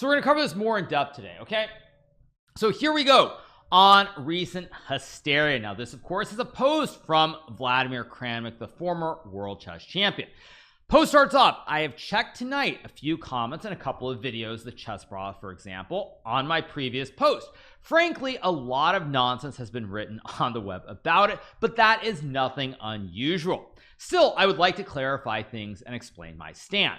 So we're going to cover this more in depth today, okay? So here we go on recent hysteria. Now this of course is a post from Vladimir Kramnik, the former world chess champion. Post starts off, I have checked tonight a few comments and a couple of videos, the chess bra for example, on my previous post. Frankly, a lot of nonsense has been written on the web about it, but that is nothing unusual. Still, I would like to clarify things and explain my stand.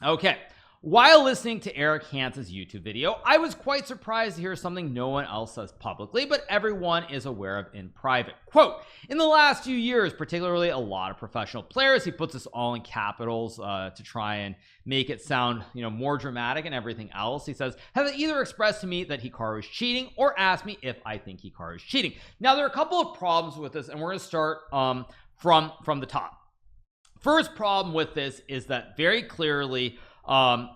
Okay, while listening to Eric Hansen's YouTube video, I was quite surprised to hear something no one else says publicly, but everyone is aware of in private. Quote, in the last few years, particularly a lot of professional players, he puts this all in capitals to try and make it sound, more dramatic and everything else. He says, have either expressed to me that Hikaru is cheating or asked me if I think Hikaru is cheating. Now, there are a couple of problems with this, and we're going to start from the top. First problem with this is that very clearly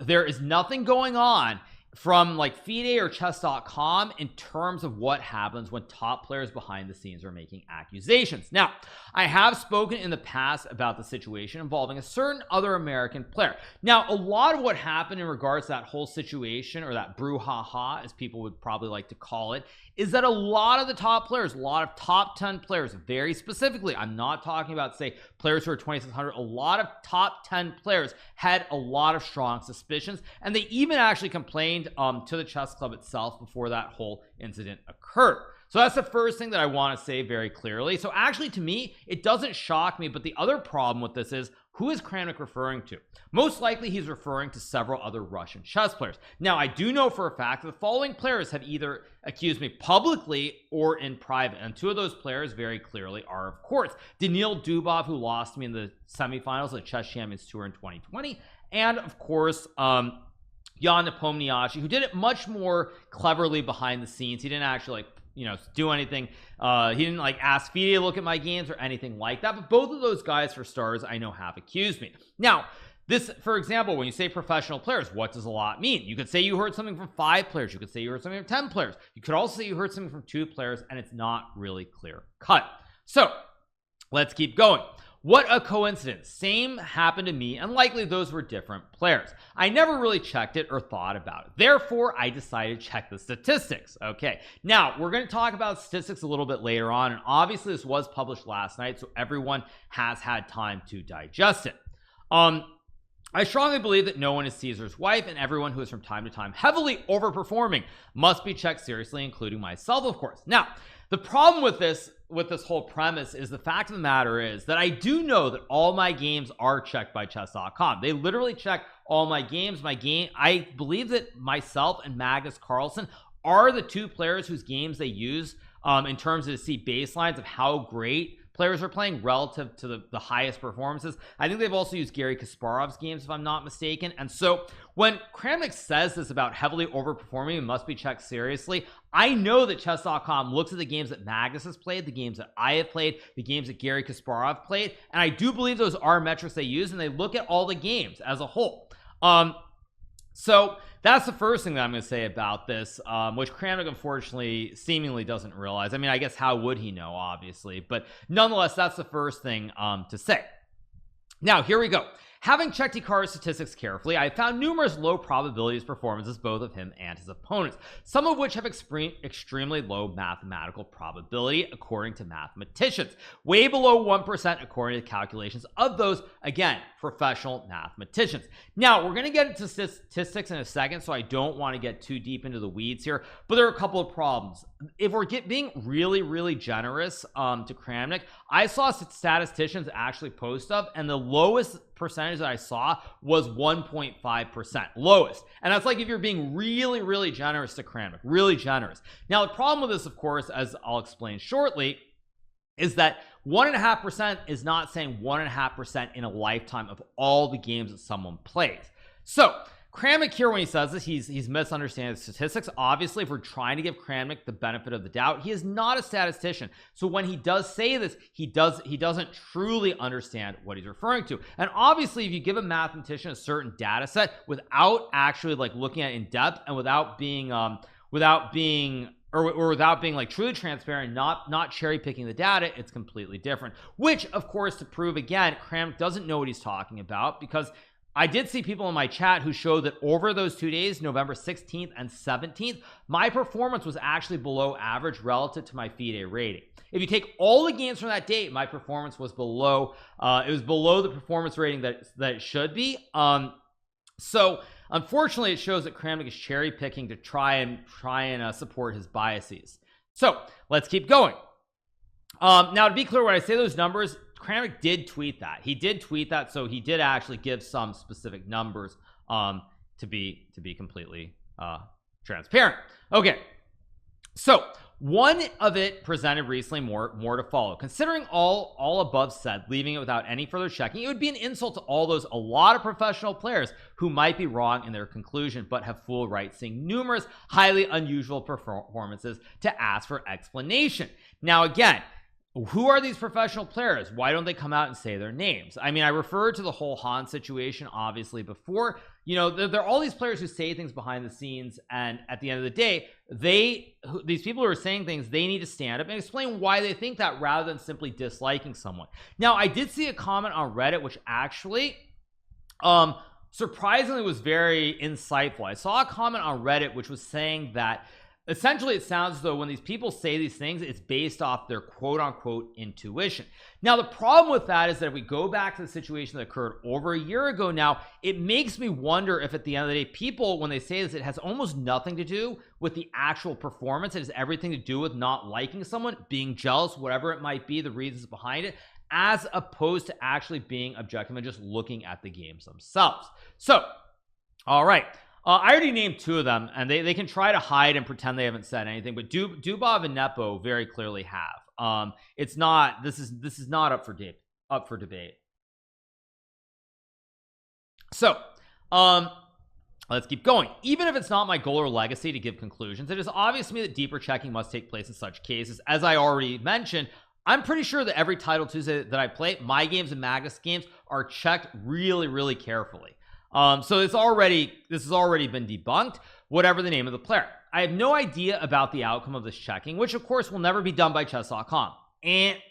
there is nothing going on from like FIDE or chess.com in terms of what happens when top players behind the scenes are making accusations. Now, I have spoken in the past about the situation involving a certain other American player. Now, a lot of what happened in regards to that whole situation, or that brouhaha as people would probably like to call it, is that a lot of the top players, a lot of top 10 players, very specifically, I'm not talking about say players who are 2600, a lot of top 10 players had a lot of strong suspicions, and they even actually complained to the chess club itself before that whole incident occurred. So that's the first thing that I want to say very clearly. So actually, to me, it doesn't shock me, but the other problem with this is, who is Kramnik referring to? Most likely he's referring to several other Russian chess players. Now, I do know for a fact that the following players have either accused me publicly or in private, and two of those players very clearly are, of course, Daniil Dubov, who lost to me in the semifinals of the Chess Champions Tour in 2020, and of course Jan Nepomniachtchi, who did it much more cleverly behind the scenes. He didn't actually do anything. He didn't like ask FIDE to look at my games or anything like that, but both of those guys, for stars, I know have accused me. Now this, for example, when you say professional players, what does a lot mean? You could say you heard something from 5 players, you could say you heard something from 10 players, you could also say you heard something from 2 players, and it's not really clear cut. So let's keep going. What a coincidence. Same happened to me, and likely those were different players. I never really checked it or thought about it. Therefore, I decided to check the statistics. Okay, now we're going to talk about statistics a little bit later on, and obviously this was published last night, so everyone has had time to digest it. I strongly believe that no one is Caesar's wife, and everyone who is from time to time heavily overperforming must be checked seriously, including myself, of course. Now, the problem with this whole premise is, the fact of the matter is that I do know that all my games are checked by chess.com. They literally check all my games. I believe that myself and Magnus Carlsen are the 2 players whose games they use in terms of to see baselines of how great players are playing relative to the highest performances. I think they've also used Garry Kasparov's games, if I'm not mistaken. And so when Kramnik says this about heavily overperforming and must be checked seriously, I know that chess.com looks at the games that Magnus has played, the games that I have played, the games that Garry Kasparov played, and I do believe those are metrics they use, and they look at all the games as a whole. So that's the first thing that I'm going to say about this, which Kramnik unfortunately seemingly doesn't realize. I mean, I guess how would he know, obviously, but nonetheless, that's the first thing to say. Now, here we go. Having checked Hikaru's statistics carefully, I found numerous low probabilities performances, both of him and his opponents, some of which have extremely low mathematical probability according to mathematicians, way below 1% according to calculations of those, again, professional mathematicians. Now, we're going to get into statistics in a second, so I don't want to get too deep into the weeds here, but there are a couple of problems. If we're being really generous to Kramnik, I saw statisticians actually post up, and the lowest percentage that I saw was 1.5%, lowest. And that's like if you're being really generous to Kramnik, really generous. Now, the problem with this, of course, as I'll explain shortly, is that 1.5% is not saying 1.5% in a lifetime of all the games that someone plays. So Kramnik here, when he says this, he's misunderstanding statistics. Obviously, if we're trying to give Kramnik the benefit of the doubt, he is not a statistician. So when he does say this, he doesn't truly understand what he's referring to. And obviously, if you give a mathematician a certain data set without actually like looking at it in depth, and without being like truly transparent, not cherry picking the data, it's completely different. Which, of course, to prove again, Kramnik doesn't know what he's talking about, because I did see people in my chat who showed that over those 2 days, November 16th and 17th, my performance was actually below average relative to my FIDE rating. If you take all the games from that date, my performance was below it was below the performance rating that it should be. So unfortunately it shows that Kramnik is cherry picking to try and support his biases. So let's keep going. Now, to be clear, when I say those numbers, Kramnik did tweet that. He did tweet that, so he did actually give some specific numbers to be completely transparent. Okay, so one of it presented recently, more to follow. Considering all above said, leaving it without any further checking, it would be an insult to a lot of professional players who might be wrong in their conclusion but have full right seeing numerous highly unusual performances to ask for explanation. Now again, who are these professional players? Why don't they come out and say their names? I mean, I referred to the whole Han situation obviously before. You know, there are all these players who say things behind the scenes, and at the end of the day, these people who are saying things, they need to stand up and explain why they think that rather than simply disliking someone. Now, I did see a comment on Reddit which actually surprisingly was very insightful. I saw a comment on Reddit which was saying that essentially it sounds as though when these people say these things, it's based off their quote-unquote intuition. Now the problem with that is that if we go back to the situation that occurred over a year ago now, it makes me wonder if at the end of the day, people, when they say this, it has almost nothing to do with the actual performance. It has everything to do with not liking someone, being jealous, whatever it might be, the reasons behind it, as opposed to actually being objective and just looking at the games themselves. So all right, I already named 2 of them, and they can try to hide and pretend they haven't said anything, but Dubov and Nepo very clearly have. It's not, this is not up for debate. So let's keep going. Even if it's not my goal or legacy to give conclusions, it is obvious to me that deeper checking must take place in such cases. As I already mentioned, I'm pretty sure that every Title Tuesday that I play, my games and Magus games are checked really carefully. So this has already been debunked, whatever the name of the player. I have no idea about the outcome of this checking, which of course will never be done by chess.com.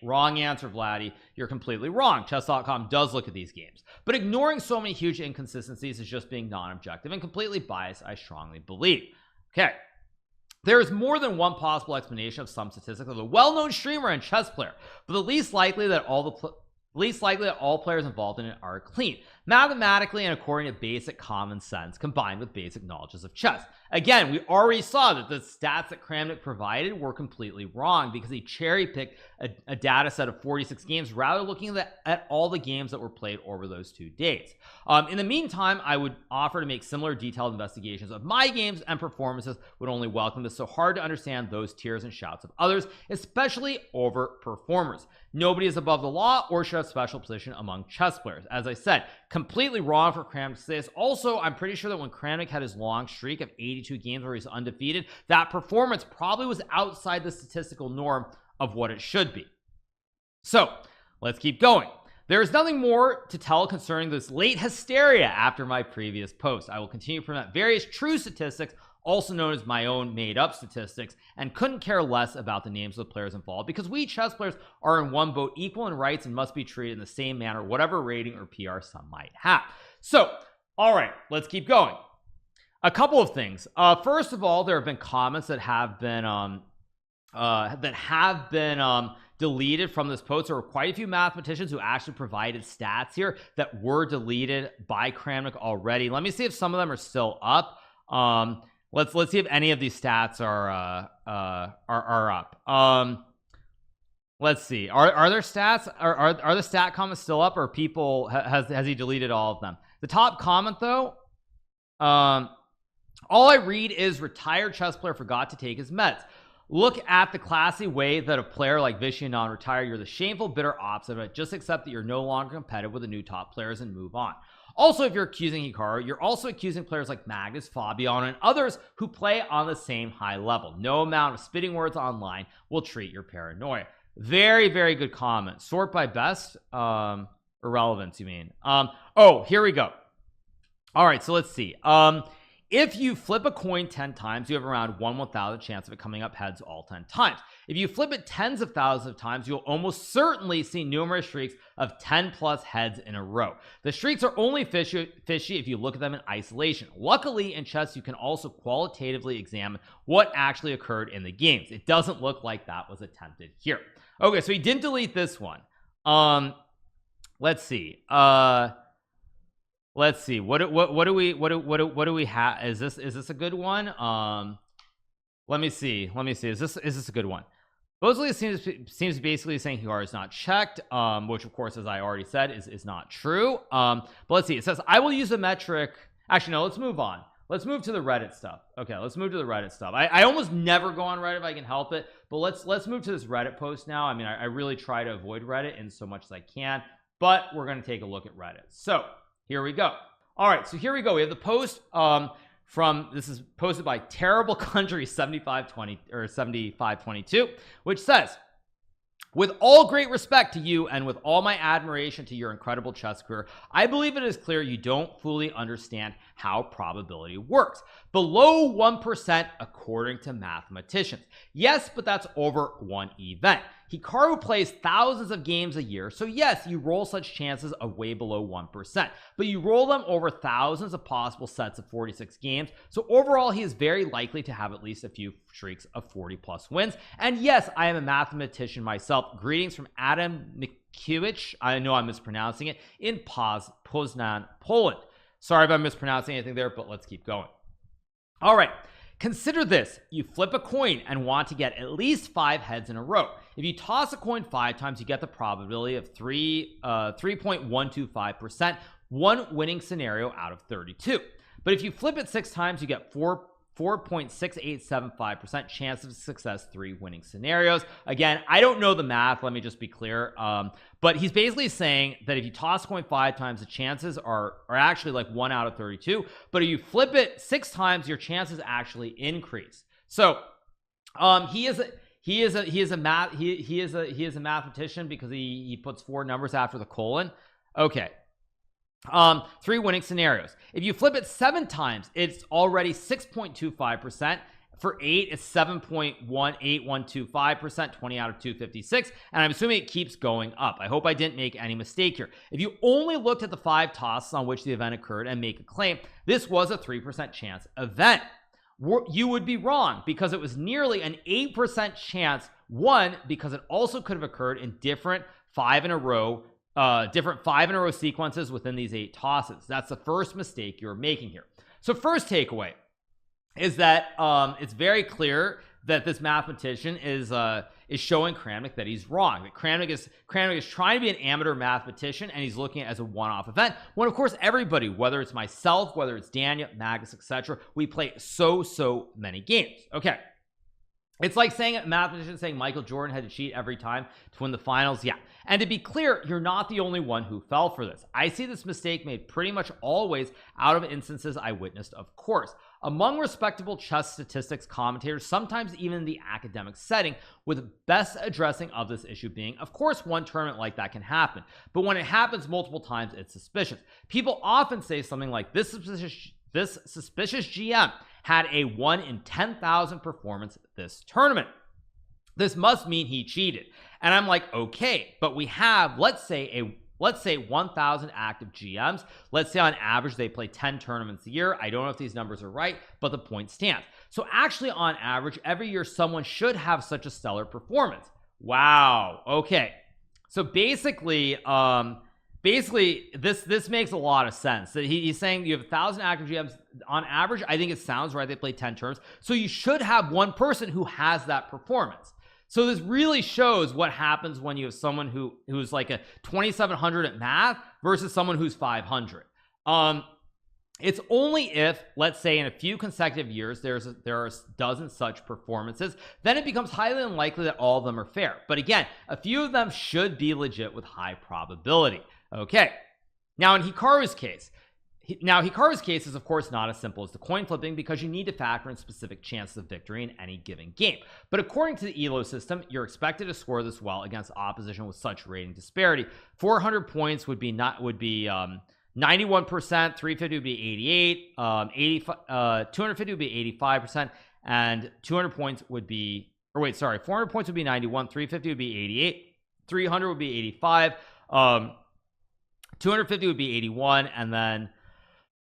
Wrong answer, Vladdy. You're completely wrong. Chess.com does look at these games, but ignoring so many huge inconsistencies is just being non-objective and completely biased, I strongly believe. Okay, there is more than one possible explanation of some statistics of the well-known streamer and chess player, but the least likely that all players involved in it are clean, mathematically and according to basic common sense combined with basic knowledges of chess. Again, we already saw that the stats that Kramnik provided were completely wrong because he cherry-picked a data set of 46 games rather than looking at all the games that were played over those 2 days. In the meantime, I would offer to make similar detailed investigations of my games and performances, would only welcome this. So hard to understand those tears and shouts of others, especially over performers. Nobody is above the law or should have special position among chess players. As I said, completely wrong for Kramnik to say this. Also, I'm pretty sure that when Kramnik had his long streak of 82 games where he's undefeated, that performance probably was outside the statistical norm of what it should be. So let's keep going. There is nothing more to tell concerning this late hysteria after my previous post. I will continue to present various true statistics, also known as my own made-up statistics, and couldn't care less about the names of the players involved because we chess players are in one boat, equal in rights, and must be treated in the same manner, whatever rating or PR some might have. So all right, let's keep going. A couple of things. First of all, there have been comments that have been deleted from this post. There were quite a few mathematicians who actually provided stats here that were deleted by Kramnik already. Let me see if some of them are still up. Let's see if any of these stats are up. Let's see. Are there stats? Are the stat comments still up, or people has he deleted all of them? The top comment though, all I read is retired chess player forgot to take his meds. Look at the classy way that a player like Vishy and non-retire. You're the shameful, bitter opposite of it. Just accept that you're no longer competitive with the new top players and move on. Also, if you're accusing Hikaru, you're also accusing players like Magnus, Fabiano, and others who play on the same high level. No amount of spitting words online will treat your paranoia. Very, very good comment. Sort by best irrelevance, you mean? Oh, here we go. All right, so let's see. If you flip a coin 10 times, you have around 1/1000 chance of it coming up heads all 10 times. If you flip it tens of thousands of times, you'll almost certainly see numerous streaks of 10 plus heads in a row. The streaks are only fishy if you look at them in isolation. Luckily, in chess, you can also qualitatively examine what actually occurred in the games. It doesn't look like that was attempted here. Okay, so he didn't delete this one. Let's see. Let's see. What do we have? Is this a good one? Let me see. Is this a good one? Supposedly it seems basically saying Hikaru is not checked, which of course, as I already said, is not true. But let's see. It says I will use a metric. Actually, no. Let's move on. Let's move to the Reddit stuff. Okay, let's move to the Reddit stuff. I almost never go on Reddit if I can help it, but let's move to this Reddit post now. I mean, I really try to avoid Reddit in so much as I can, but we're going to take a look at Reddit. So here we go. All right, so here we go. We have the post this is posted by Terrible Country 7520 or 7522, which says, with all great respect to you and with all my admiration to your incredible chess career, I believe it is clear you don't fully understand how probability works. Below 1% according to mathematicians. Yes, but that's over one event. Hikaru plays thousands of games a year, so yes, you roll such chances of way below 1%, but you roll them over thousands of possible sets of 46 games, so overall he is very likely to have at least a few streaks of 40 plus wins. And yes, I am a mathematician myself. Greetings from Adam Mikiewicz, I know I'm mispronouncing it, in Poznan, Poland. Sorry if I'm mispronouncing anything there, but let's keep going. All right, consider this. You flip a coin and want to get at least 5 heads in a row. If you toss a coin 5 times, you get the probability of 3.125%, one winning scenario out of 32. But if you flip it 6 times, you get 4.6875% chance of success, 3 winning scenarios. Again, I don't know the math, let me just be clear, but he's basically saying that if you toss a coin 5 times, the chances are actually like 1 out of 32, but if you flip it 6 times, your chances actually increase. So he is a mathematician because he puts 4 numbers after the colon. Okay, 3 winning scenarios. If you flip it 7 times, it's already 6.25%. For 8, it's 7.18125%, 20 out of 256, and I'm assuming it keeps going up. I hope I didn't make any mistake here. If you only looked at the 5 tosses on which the event occurred and make a claim, this was a 3% chance event. You would be wrong because it was nearly an 8% chance. One, because it also could have occurred in different 5 in a row sequences within these 8 tosses. That's the first mistake you're making here. So first takeaway is that it's very clear that this mathematician is showing Kramnik that he's wrong, that Kramnik is trying to be an amateur mathematician and he's looking at it as a one-off event, when of course everybody, whether it's myself, whether it's Daniel, Magus, etc., we play so many games. Okay, it's like saying a mathematician saying Michael Jordan had to cheat every time to win the finals. Yeah, and to be clear, you're not the only one who fell for this. I see this mistake made pretty much always out of instances I witnessed, of course, among respectable chess statistics commentators, sometimes even in the academic setting, with best addressing of this issue being, of course, one tournament like that can happen, but when it happens multiple times, it's suspicious. People often say something like, this suspicious GM had a 1 in 10,000 performance this tournament. This must mean he cheated. And I'm like, okay, but we have, let's say 1,000 active GMs. Let's say on average they play 10 tournaments a year. I don't know if these numbers are right, but the point stands. So actually on average every year someone should have such a stellar performance. Wow. Okay, so basically this makes a lot of sense. That he's saying you have 1,000 active GMs on average. I think it sounds right. They play 10 turns, so you should have one person who has that performance. So this really shows what happens when you have someone who's like a 2,700 at math versus someone who's 500. It's only if, let's say, in a few consecutive years there are a dozen such performances, then it becomes highly unlikely that all of them are fair. But again, a few of them should be legit with high probability. Okay, now in Hikaru's case, is of course not as simple as the coin flipping because you need to factor in specific chances of victory in any given game. But according to the ELO system, you're expected to score this well against opposition with such rating disparity. 400 points would be 91%, 350 would be 88, 250 would be 85%, and 200 points would be, or wait, sorry, 400 points would be 91, 350 would be 88, 300 would be 85, 250 would be 81, and then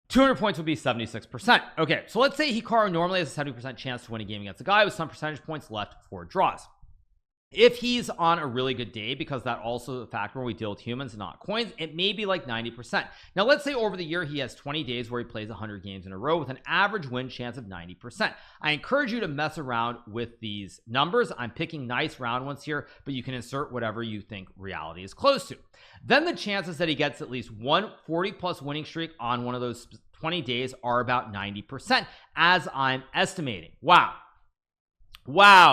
200 points would be 76%. Okay, so let's say Hikaru normally has a 70% chance to win a game against a guy with some percentage points left for draws. If he's on a really good day, because that also is a factor when we deal with humans and not coins, it may be like 90%. Now let's say over the year he has 20 days where he plays 100 games in a row with an average win chance of 90%. I encourage you to mess around with these numbers. I'm picking nice round ones here, but you can insert whatever you think reality is close to. Then the chances that he gets at least one 40+ winning streak on one of those 20 days are about 90%, as I'm estimating. Wow,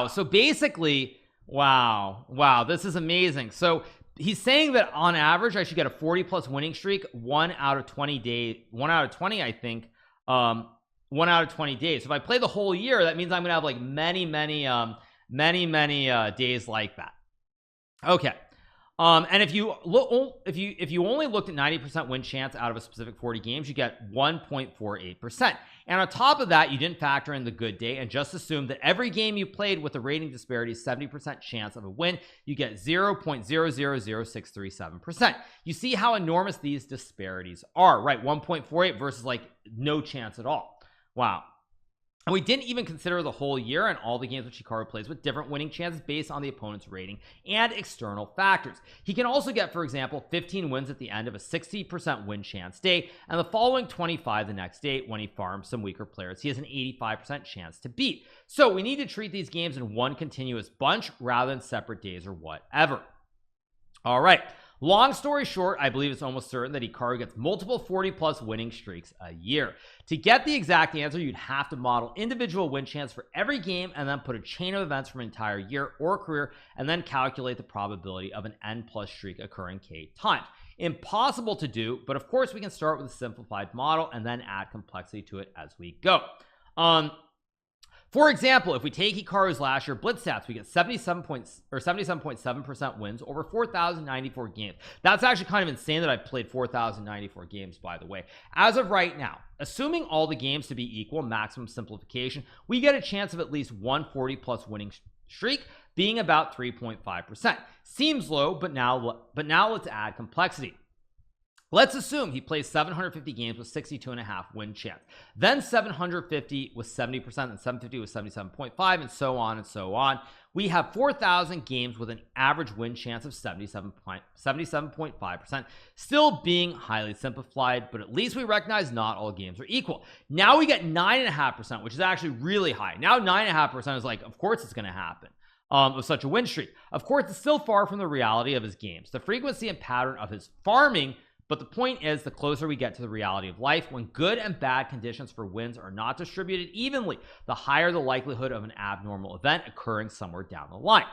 so basically, wow, this is amazing. So he's saying that on average I should get a 40+ winning streak 1 out of 20 days, 1 out of 20, I think, 1 out of 20 days. So if I play the whole year, that means I'm gonna have like many days like that. Okay, and if you look, if you only looked at 90% win chance out of a specific 40 games, you get 1.48%. And on top of that, you didn't factor in the good day and just assume that every game you played with a rating disparity 70% chance of a win, you get 0.000637%. You see how enormous these disparities are, right? 1.48 versus like no chance at all. Wow. And we didn't even consider the whole year and all the games which Hikaru plays with different winning chances based on the opponent's rating and external factors. He can also get, for example, 15 wins at the end of a 60% win chance day, and the following 25 the next day when he farms some weaker players he has an 85% chance to beat. So we need to treat these games in one continuous bunch rather than separate days or whatever. All right, long story short, I believe it's almost certain that Hikaru gets multiple 40+ winning streaks a year. To get the exact answer, you'd have to model individual win chance for every game and then put a chain of events from an entire year or career and then calculate the probability of an n+ streak occurring k times. Impossible to do, but of course we can start with a simplified model and then add complexity to it as we go. For example, if we take Hikaru's last year blitz stats, we get 77.7% wins over 4,094 games. That's actually kind of insane that I've played 4,094 games, by the way. As of right now, assuming all the games to be equal, maximum simplification, we get a chance of at least one 40+ winning streak, being about 3.5%. Seems low, but now let's add complexity. Let's assume he plays 750 games with 62.5 win chance, then 750 with 70%, and 750 with 77.5, and so on and so on. We have 4,000 games with an average win chance of 77.5%, still being highly simplified, but at least we recognize not all games are equal. Now we get 9.5%, which is actually really high. Now 9.5% is like, of course it's going to happen. Of such a win streak. Of course, it's still far from the reality of his games, the frequency and pattern of his farming. But the point is, the closer we get to the reality of life, when good and bad conditions for wins are not distributed evenly, the higher the likelihood of an abnormal event occurring somewhere down the line.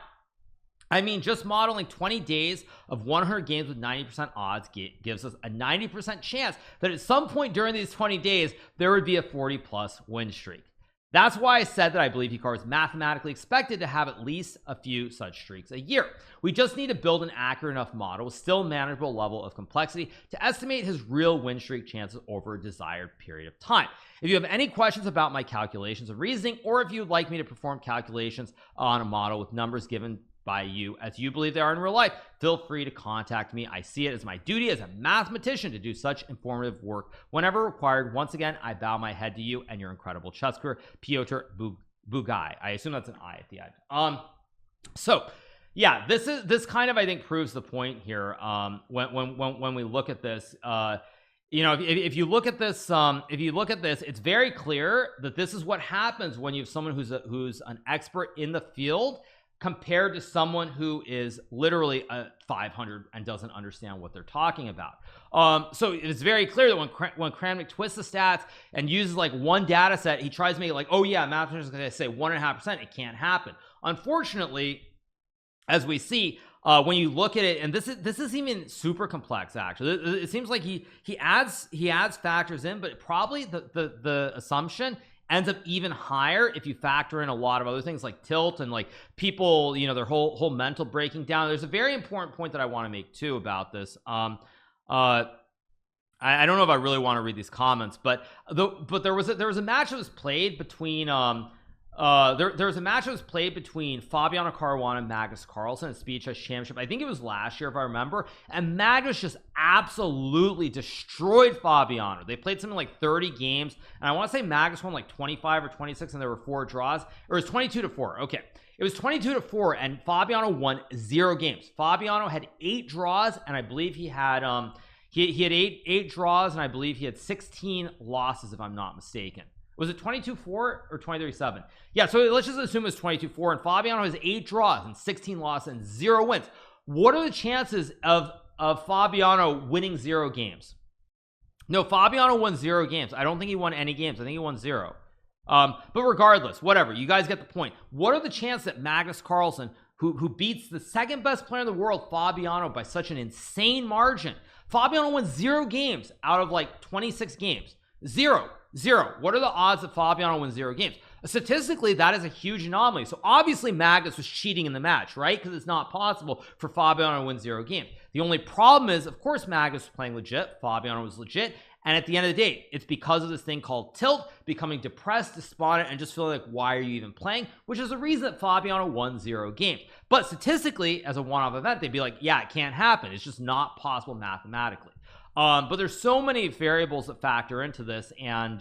I mean, just modeling 20 days of 100 games with 90% odds gives us a 90% chance that at some point during these 20 days, there would be a 40+ win streak. That's why I said that I believe Hikaru is mathematically expected to have at least a few such streaks a year. We just need to build an accurate enough model with still manageable level of complexity to estimate his real win streak chances over a desired period of time. If you have any questions about my calculations of reasoning, or if you would like me to perform calculations on a model with numbers given by you as you believe they are in real life, feel free to contact me. I see it as my duty as a mathematician to do such informative work whenever required. Once again, I bow my head to you and your incredible chess career, Piotr Bugai. I assume that's an I at the end. So yeah, this kind of, I think, proves the point here. When we look at this, you know, if you look at this, it's very clear that this is what happens when you have someone who's an expert in the field compared to someone who is literally a 500 and doesn't understand what they're talking about. So it's very clear that when Kramnik twists the stats and uses like one data set, he tries to make it like, oh yeah, mathematicians are going to say 1.5%. It can't happen. Unfortunately, as we see, when you look at it, and this is even super complex. Actually, it seems like he adds factors in, but probably the assumption ends up even higher if you factor in a lot of other things like tilt and like people, you know, their whole mental breaking down. There's a very important point that I want to make too about this. I don't know if I really want to read these comments, but there was a match that was played between there was a match that was played between Fabiano Caruana and Magnus Carlsen at Speed Chess Championship. I think it was last year if I remember, and Magnus just absolutely destroyed Fabiano. They played something like 30 games, and I want to say Magnus won like 25 or 26, and there were 4 draws, or it was 22-4. Okay, it was 22-4, and Fabiano won 0 games. Fabiano had 8 draws, and I believe he had he had 8 draws, and I believe he had 16 losses, if I'm not mistaken. Was it 22-4 or 23-7? Yeah, so let's just assume it's 22-4, and Fabiano has 8 draws and 16 losses and 0 wins. What are the chances of Fabiano winning 0 games? No, Fabiano won 0 games. I don't think he won any games. I think he won 0. But regardless, whatever, you guys get the point. What are the chances that Magnus Carlsen, who beats the second best player in the world, Fabiano, by such an insane margin? Fabiano won 0 games out of like 26 games. 0. What are the odds that Fabiano wins 0 games? Statistically, that is a huge anomaly. So obviously Magnus was cheating in the match, right? Because it's not possible for Fabiano to win 0 games. The only problem is, of course, Magnus was playing legit, Fabiano was legit, and at the end of the day, it's because of this thing called tilt, becoming depressed, despondent, and just feeling like, why are you even playing? Which is the reason that Fabiano won 0 games. But statistically, as a one-off event, they'd be like, yeah, it can't happen. It's just not possible mathematically. But there's so many variables that factor into this, and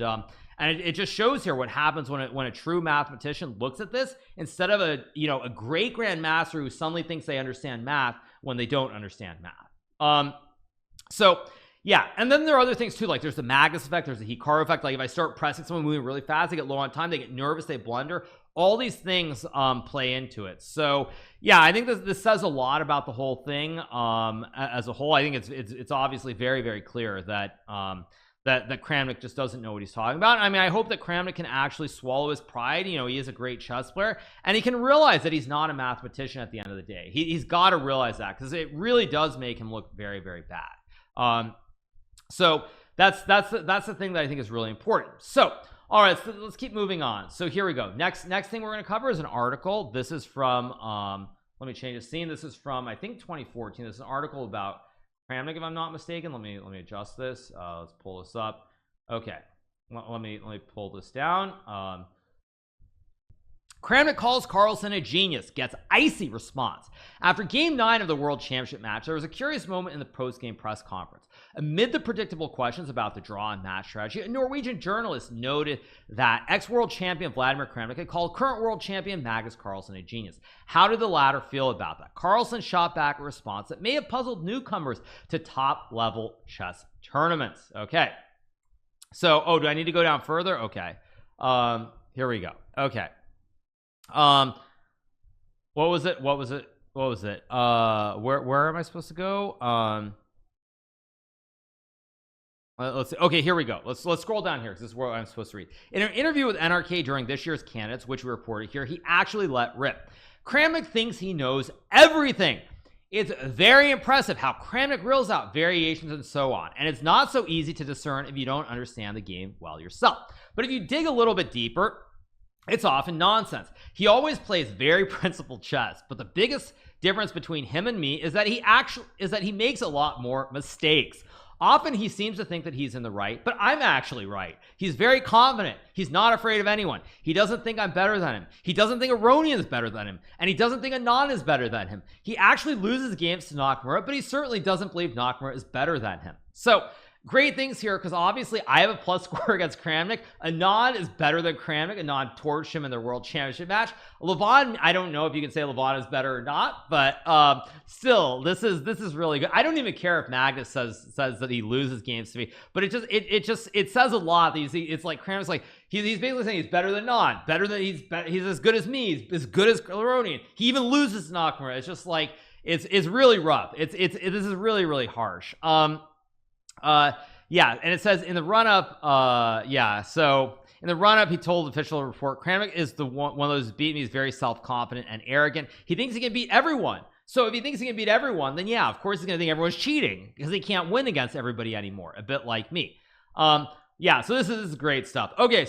it just shows here what happens when a true mathematician looks at this instead of a great grandmaster who suddenly thinks they understand math when they don't understand math. So yeah, and then there are other things too, like there's the Magnus effect, there's the Hikaru effect. Like if I start pressing someone moving really fast, they get low on time, they get nervous, they blunder. All these things play into it. So yeah, I think this says a lot about the whole thing as a whole. I think it's obviously very, very clear that that Kramnik just doesn't know what he's talking about. I mean, I hope that Kramnik can actually swallow his pride. You know, he is a great chess player, and he can realize that he's not a mathematician at the end of the day. He's got to realize that, because it really does make him look very, very bad. So that's the thing that I think is really important. So all right, so let's keep moving on. So here we go. Next thing we're going to cover is an article. This is from let me change the scene. This is from, I think, 2014. This is an article about Kramnik, if I'm not mistaken. Let me adjust this. Let's pull this up. Okay, let me pull this down. Kramnik calls Carlsen a genius, gets icy response. After game 9 of the World Championship match, there was a curious moment in the post-game press conference. Amid the predictable questions about the draw and match strategy, a Norwegian journalist noted that ex-world champion Vladimir Kramnik had called current world champion Magnus Carlsen a genius. How did the latter feel about that? Carlsen shot back a response that may have puzzled newcomers to top-level chess tournaments. Okay. So, do I need to go down further? Okay. Here we go. Okay. What was it? Where am I supposed to go? Let's see. Okay, here we go. Let's scroll down here, because this is where I'm supposed to read. In an interview with NRK during this year's candidates, which we reported here, he actually let rip. Kramnik thinks he knows everything. It's very impressive how Kramnik reels out variations and so on, and it's not so easy to discern if you don't understand the game well yourself. But if you dig a little bit deeper, it's often nonsense. He always plays very principled chess, but the biggest difference between him and me is that he makes a lot more mistakes. Often he seems to think that he's in the right, but I'm actually right. He's very confident. He's not afraid of anyone. He doesn't think I'm better than him. He doesn't think Aronian is better than him, and he doesn't think Anand is better than him. He actually loses games to Nakamura, but he certainly doesn't believe Nakamura is better than him. So great things here, because obviously I have a plus score against Kramnik. Anand is better than Kramnik. Anand torched him in the World Championship match. Levon, I don't know if you can say Levon is better or not, but still, this is really good. I don't even care if Magnus says that he loses games to me, but it says a lot. That you see, it's like Kramnik's like he's basically saying he's better than Anand, he's as good as me, he's as good as Aronian. He even loses to Nakamura. It's just like it's really rough. This is really, really harsh. Yeah, and it says in the run-up, so in the run-up, he told the official report, Kramnik is one of those beat me. He's very self-confident and arrogant. He thinks he can beat everyone. So if he thinks he can beat everyone, then yeah, of course he's gonna think everyone's cheating, because he can't win against everybody anymore, a bit like me. Yeah, so this is great stuff. Okay.